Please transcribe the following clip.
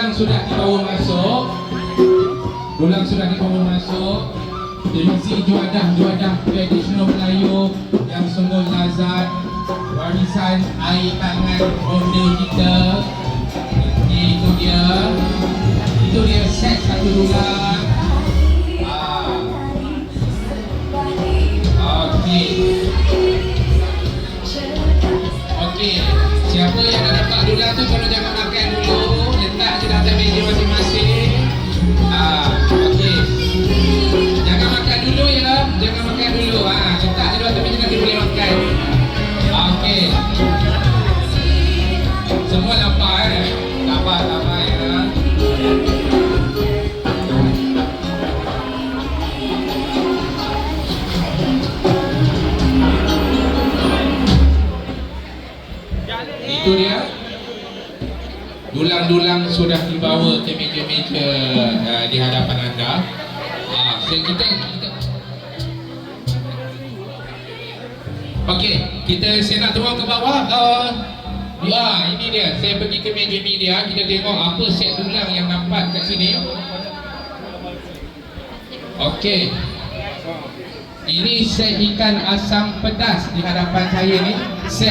dulang sudah dibawa masuk. Dulang sudah dibawa masuk. Divisi juadah tradisional Melayu yang sungguh lazat, warisan air tangan bonda kita. Itu dia set satu dulang. Okey, siapa yang dah dapat dulang tu tolong jangan makan dulu, letak je atas meja masing-masing. Okey, jangan makan dulu ya, jangan makan dulu. Letak je atas meja, nanti boleh makan. Okey, semua lapar tak apa ya. Itu dia, dulang-dulang sudah dibawa ke meja-meja di hadapan anda. Okey, saya nak turun ke bawah. Ini dia, saya pergi ke meja media, kita tengok apa set dulang yang nampak kat sini. Okey, ini set ikan asam pedas di hadapan saya ni. Set